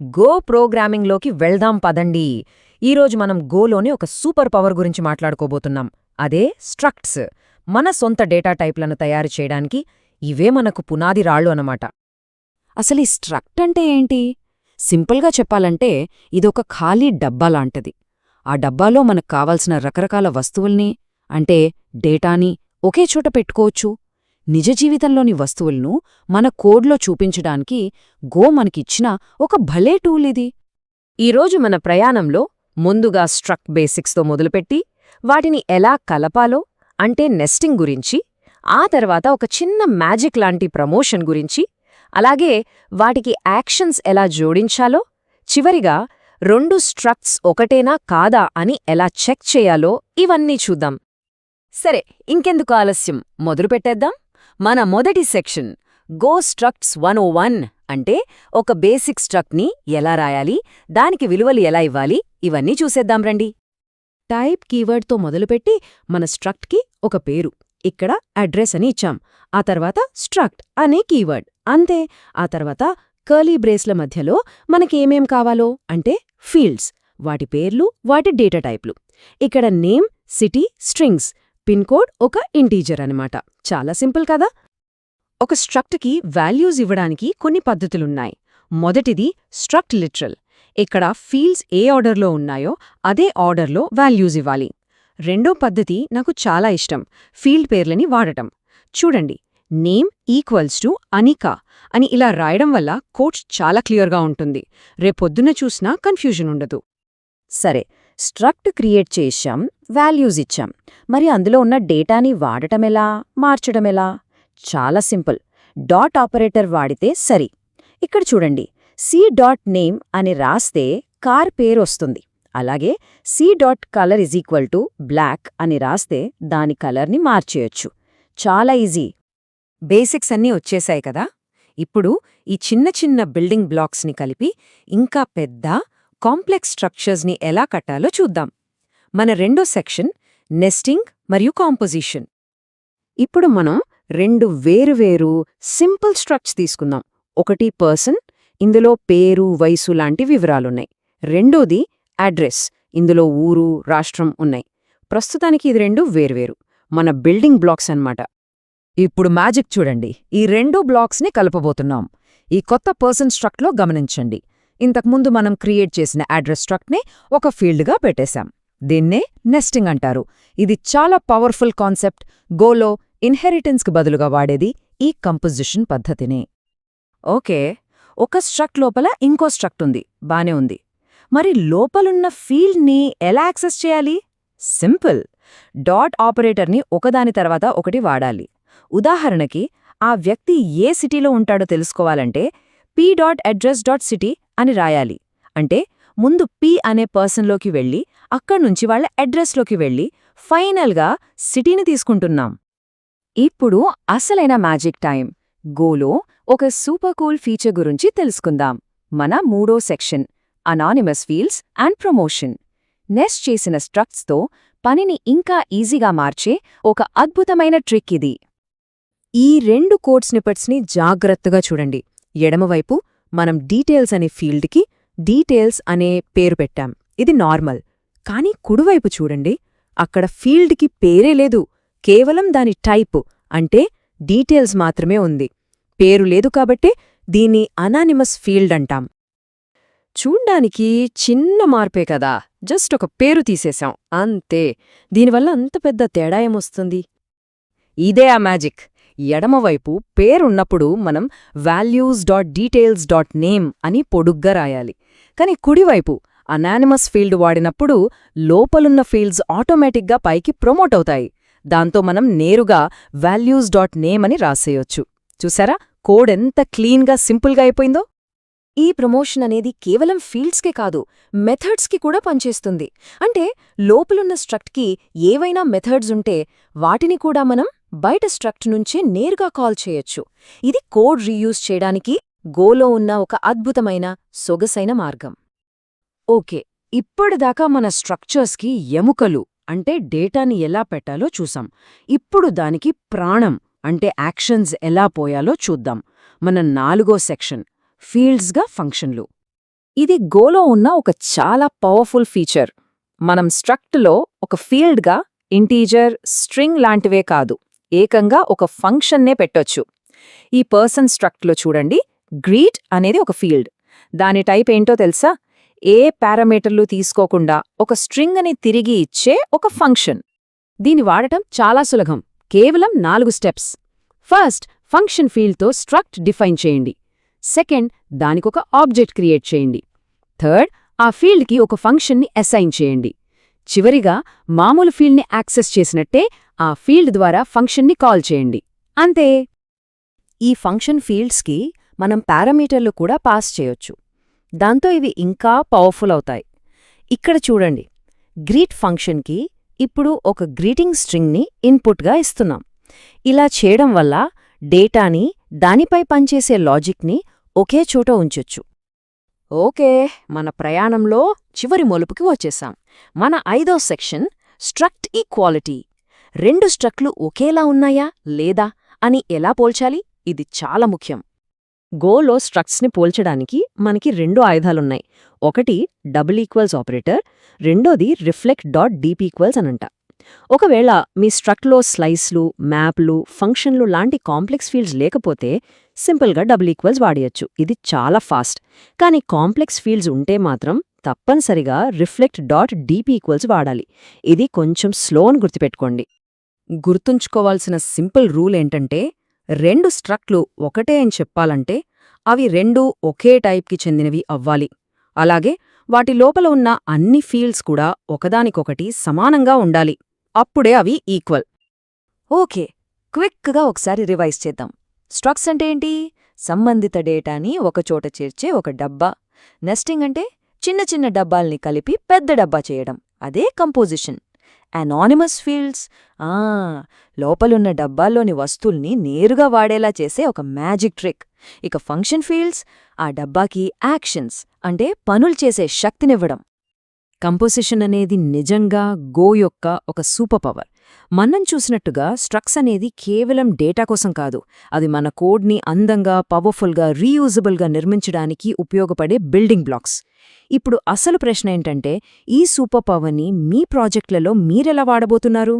Go ప్రోగ్రామింగ్లోకి వెళ్దాం పదండి. ఈరోజు మనం గోలోని ఒక సూపర్ పవర్ గురించి మాట్లాడుకోబోతున్నాం. అదే స్ట్రక్ట్స్. మన సొంత డేటా టైప్లను తయారు చేయడానికి ఇవే మనకు పునాది రాళ్ళు అనమాట. అసలీ స్ట్రక్ట్ అంటే ఏంటి? సింపుల్గా చెప్పాలంటే ఇదొక ఖాళీ డబ్బా లాంటిది. ఆ డబ్బాలో మనకు కావాల్సిన రకరకాల వస్తువుల్ని అంటే డేటాని ఒకే చోట పెట్టుకోవచ్చు. నిజ జీవితంలోని వస్తువులను మన కోడ్లో చూపించడానికి గో మనకిచ్చిన ఒక భలే టూల్ ఇది. ఈరోజు మన ప్రయాణంలో ముందుగా స్ట్రక్ట్ బేసిక్స్తో మొదలుపెట్టి వాటిని ఎలా కలపాలో అంటే నెస్టింగ్ గురించి, ఆ తర్వాత ఒక చిన్న మ్యాజిక్ లాంటి ప్రమోషన్ గురించి, అలాగే వాటికి యాక్షన్స్ ఎలా జోడించాలో, చివరిగా రెండు స్ట్రక్ట్స్ ఒకటేనా కాదా అని ఎలా చెక్ చేయాలో ఇవన్నీ చూద్దాం. సరే, ఇంకెందుకు ఆలస్యం, మొదలుపెట్టేద్దాం. మన మొదటి సెక్షన్ గో స్ట్రక్ట్స్ 101 అంటే ఒక బేసిక్ స్ట్రక్ట్ని ఎలా రాయాలి, దానికి విలువలు ఎలా ఇవ్వాలి, ఇవన్నీ చూసేద్దాం రండి. టైప్ కీవర్డ్తో మొదలుపెట్టి మన స్ట్రక్ట్కి ఒక పేరు, ఇక్కడ అడ్రస్ అని ఇచ్చాం. ఆ తర్వాత స్ట్రక్ట్ అనే కీవర్డ్ అంతే. ఆ తర్వాత కర్లీ బ్రేస్ల మధ్యలో మనకేమేం కావాలో అంటే ఫీల్డ్స్, వాటి పేర్లు, వాటి డేటా టైప్లు. ఇక్కడ name, city, strings, pin code ఒక ఇంటీజర్ అనమాట. చాలా సింపుల్ కదా. ఒక స్ట్రక్ట్కి వాల్యూస్ ఇవ్వడానికి కొన్ని పద్ధతులున్నాయి. మొదటిది స్ట్రక్ట్ లిటరల్. ఇక్కడ ఫీల్డ్స్ ఏ ఆర్డర్లో ఉన్నాయో అదే ఆర్డర్లో వాల్యూస్ ఇవ్వాలి. రెండో పద్ధతి నాకు చాలా ఇష్టం, ఫీల్డ్ పేర్లని వాడటం. చూడండి, నేమ్ ఈక్వల్స్ టు అనికా అని ఇలా రాయడం వల్ల కోడ్ చాలా క్లియర్గా ఉంటుంది. రేపొద్దున చూసినా కన్ఫ్యూజన్ ఉండదు. సరే, స్ట్రక్ట్ క్రియేట్ చేశాం, వాల్యూస్ ఇచ్చాం. మరి అందులో ఉన్న డేటాని వాడటమెలా, మార్చడమెలా? చాలా సింపుల్, డాట్ ఆపరేటర్ వాడితే సరి. ఇక్కడ చూడండి, సి.నేమ్ అని రాస్తే కార్ పేరు వస్తుంది. అలాగే సి.కలర్ బ్లాక్ అని రాస్తే దాని కలర్ని మార్చేయొచ్చు. చాలా ఈజీ. బేసిక్స్ అన్నీ వచ్చేశాయి కదా. ఇప్పుడు ఈ చిన్న చిన్న బిల్డింగ్ బ్లాక్స్ని కలిపి ఇంకా పెద్ద కాంప్లెక్స్ స్ట్రక్చర్స్ని ఎలా కట్టాలో చూద్దాం. మన రెండో సెక్షన్ నెస్టింగ్ మరియు కాంపోజిషన్. ఇప్పుడు మనం రెండు వేరువేరు సింపుల్ స్ట్రక్చర్స్ తీసుకుందాం. ఒకటి పర్సన్, ఇందులో పేరు, వయసు లాంటి వివరాలున్నాయి. రెండోది అడ్రస్, ఇందులో ఊరు, రాష్ట్రం ఉన్నాయి. ప్రస్తుతానికి ఇది రెండు వేర్వేరు మన బిల్డింగ్ బ్లాక్స్ అన్నమాట. ఇప్పుడు మ్యాజిక్ చూడండి, ఈ రెండు బ్లాక్స్ని కలపబోతున్నాం. ఈ కొత్త పర్సన్ స్ట్రక్ట్లో గమనించండి, ఇంతకుముందు మనం క్రియేట్ చేసిన అడ్రస్ స్ట్రక్ట్ని ఒక ఫీల్డ్గా పెట్టేశాం. దీన్నే నెస్టింగ్ అంటారు. ఇది చాలా పవర్ఫుల్ కాన్సెప్ట్. గోలో ఇన్హెరిటెన్స్కి బదులుగా వాడేది ఈ కంపోజిషన్ పద్ధతినే. ఓకే, ఒక స్ట్రక్ట్ లోపల ఇంకో స్ట్రక్ట్ ఉంది, బానే ఉంది. మరి లోపలున్న ఫీల్డ్ని ఎలా యాక్సెస్ చేయాలి? సింపుల్, డాట్ ఆపరేటర్ని ఒకదాని తర్వాత ఒకటి వాడాలి. ఉదాహరణకి, ఆ వ్యక్తి ఏ సిటీలో ఉంటాడో తెలుసుకోవాలంటే p.address.city అని రాయాలి. అంటే ముందు పి అనే పర్సన్లోకి వెళ్ళి అక్కడ్నుంచి వాళ్ళ అడ్రస్లోకి వెళ్ళి ఫైనల్గా సిటీని తీసుకుంటున్నాం. ఇప్పుడు అసలైన మ్యాజిక్ టైం. గోలో ఒక సూపర్ కూల్ ఫీచర్ గురించి తెలుసుకుందాం. మన మూడో section anonymous fields and promotion. Nest చేసిన స్ట్రక్ట్స్తో పనిని ఇంకా ఈజీగా మార్చే ఒక అద్భుతమైన ట్రిక్ ఇది. ఈ రెండు కోడ్ స్నిపెట్స్ని జాగ్రత్తగా చూడండి. ఎడమవైపు మనం డీటెయిల్స్ అనే ఫీల్డ్కి డీటెయిల్స్ అనే పేరు పెట్టాం, ఇది నార్మల్. కానీ కుడివైపు చూడండి, అక్కడ ఫీల్డ్కి పేరే లేదు, కేవలం దాని టైపు అంటే డీటెయిల్స్ మాత్రమే ఉంది. పేరు లేదు కాబట్టే దీన్ని అనానిమస్ ఫీల్డ్ అంటాం. చూడ్డానికి చిన్న మార్పే కదా, జస్ట్ ఒక పేరు తీసేశాం అంతే. దీనివల్ల అంత పెద్ద తేడా ఏమొస్తుంది? ఇదే ఆ మ్యాజిక్. ఎడమవైపు పేరున్నప్పుడు మనం values.details.name అని పొడుగ్గా రాయాలి. కాని కుడివైపు అనానిమస్ ఫీల్డ్ వాడినప్పుడు లోపలున్న ఫీల్డ్స్ ఆటోమేటిక్గా పైకి ప్రమోట్ అవుతాయి. దాంతో మనం నేరుగా values.name అని రాసేయొచ్చు. చూసారా, కోడ్ ఎంత క్లీన్గా, సింపుల్గా అయిపోయిందో? ఈ ప్రమోషన్ అనేది కేవలం ఫీల్డ్స్కే కాదు, మెథడ్స్కి కూడా పనిచేస్తుంది. అంటే లోపలున్న స్ట్రక్ట్కి ఏవైనా మెథడ్స్ ఉంటే వాటిని కూడా మనం బయట స్ట్రక్ట్ నుంచే నేరుగా కాల్ చేయొచ్చు. ఇది కోడ్ రీయూజ్ చేయడానికి గోలో ఉన్న ఒక అద్భుతమైన, సొగసైన మార్గం. ఓకే, ఇప్పటిదాకా మన స్ట్రక్చర్స్కి ఎముకలు అంటే డేటాని ఎలా పెట్టాలో చూసాం. ఇప్పుడు దానికి ప్రాణం అంటే యాక్షన్స్ ఎలా పోయాలో చూద్దాం. మన నాలుగో సెక్షన్ ఫీల్డ్స్గా ఫంక్షన్లు. ఇది గోలో ఉన్న ఒక చాలా పవర్ఫుల్ ఫీచర్. మనం స్ట్రక్ట్లో ఒక ఫీల్డ్గా ఇంటీజర్, స్ట్రింగ్ లాంటివే కాదు, ఏకంగా ఒక ఫంక్షన్నే పెట్టొచ్చు. ఈ పర్సన్ స్ట్రక్ట్లో చూడండి, గ్రీట్ అనేది ఒక ఫీల్డ్. దాని టైప్ ఏంటో తెలుసా? ఏ పారామీటర్లు తీసుకోకుండా ఒక స్ట్రింగ్ అని తిరిగి ఇచ్చే ఒక ఫంక్షన్. దీని వాడటం చాలా సులభం, కేవలం 4 స్టెప్స్. ఫస్ట్, ఫంక్షన్ ఫీల్డ్తో స్ట్రక్ట్ డిఫైన్ చేయండి. సెకండ్, దానికొక ఆబ్జెక్ట్ క్రియేట్ చేయండి. థర్డ్, ఆ ఫీల్డ్కి ఒక ఫంక్షన్ని అసైన్ చేయండి. చివరిగా, మామూలు ఫీల్డ్ని యాక్సెస్ చేసినట్టే ఆ ఫీల్డ్ ద్వారా ఫంక్షన్ని కాల్ చేయండి. అంతే. ఈ ఫంక్షన్ ఫీల్డ్స్కి మనం పారామీటర్లు కూడా పాస్ చేయొచ్చు. దాంతో ఇవి ఇంకా పవర్ఫుల్ అవుతాయి. ఇక్కడ చూడండి, గ్రీట్ ఫంక్షన్కి ఇప్పుడు ఒక గ్రీటింగ్ స్ట్రింగ్ని ఇన్పుట్గా ఇస్తున్నాం. ఇలా చేయడం వల్ల డేటాని, దానిపై పనిచేసే లాజిక్ని ఒకే చోట ఉంచొచ్చు. ఓకే, మన ప్రయాణంలో చివరి మలుపుకి వచ్చేసాం. మన 5వ సెక్షన్ స్ట్రక్ట్ ఈక్వాలిటీ. 2 స్ట్రక్ట్లు ఒకేలా ఉన్నాయా లేదా అని ఎలా పోల్చాలి? ఇది చాలా ముఖ్యం. గోలో స్ట్రక్ట్స్ని పోల్చడానికి మనకి 2 ఆయుధాలున్నాయి. ఒకటి డబుల్ ఈక్వల్స్ ఆపరేటర్, రెండోది రిఫ్లెక్ట్.deep=. అనంట. ఒకవేళ మీ స్ట్రక్ట్లో స్లైస్లు, మ్యాప్లు, ఫంక్షన్లు లాంటి కాంప్లెక్స్ ఫీల్డ్స్ లేకపోతే సింపుల్గా డబుల్ ఈక్వల్స్ వాడేయచ్చు. ఇది చాలా ఫాస్ట్. కానీ కాంప్లెక్స్ ఫీల్డ్స్ ఉంటే మాత్రం తప్పనిసరిగా రిఫ్లెక్ట్.deep= వాడాలి. ఇది కొంచెం స్లో అని గుర్తుపెట్టుకోండి. గుర్తుంచుకోవాల్సిన సింపుల్ రూల్ ఏంటంటే, 2 స్ట్రక్ట్లు ఒకటే అని చెప్పాలంటే అవి 2 ఒకే టైప్కి చెందినవి అవ్వాలి. అలాగే వాటి లోపల ఉన్న అన్ని ఫీల్డ్స్ కూడా ఒకదానికొకటి సమానంగా ఉండాలి. అప్పుడే అవి ఈక్వల్. ఓకే, క్విక్గా ఒకసారి రివైజ్ చేద్దాం. స్ట్రక్ట్స్ అంటే ఏంటి? సంబంధిత డేటాని ఒకచోట చేర్చే ఒక డబ్బా. నెస్టింగ్ అంటే చిన్న చిన్న డబ్బాల్ని కలిపి పెద్ద డబ్బా చేయడం. అదే కంపోజిషన్. అనానిమస్ ఫీల్డ్స్ లోపలున్న డబ్బాల్లోని వస్తువుల్ని నేరుగా వాడేలా చేసే ఒక మ్యాజిక్ ట్రిక్. ఇక ఫంక్షన్ ఫీల్డ్స్ ఆ డబ్బాకి యాక్షన్స్ అంటే పనులు చేసే శక్తినివ్వడం. కంపోజిషన్ అనేది నిజంగా గో యొక్క ఒక సూపర్ పవర్. మనం చూసినట్టుగా స్ట్రక్ట్స్ అనేది కేవలం డేటా కోసం కాదు, అది మన కోడ్ని అందంగా, పవర్ఫుల్గా, రీయూజబుల్గా నిర్మించడానికి ఉపయోగపడే బిల్డింగ్ బ్లాక్స్. ఇప్పుడు అసలు ప్రశ్న ఏంటంటే, ఈ సూపర్ పవర్ని మీ ప్రాజెక్టులలో మీరెలా వాడబోతున్నారు?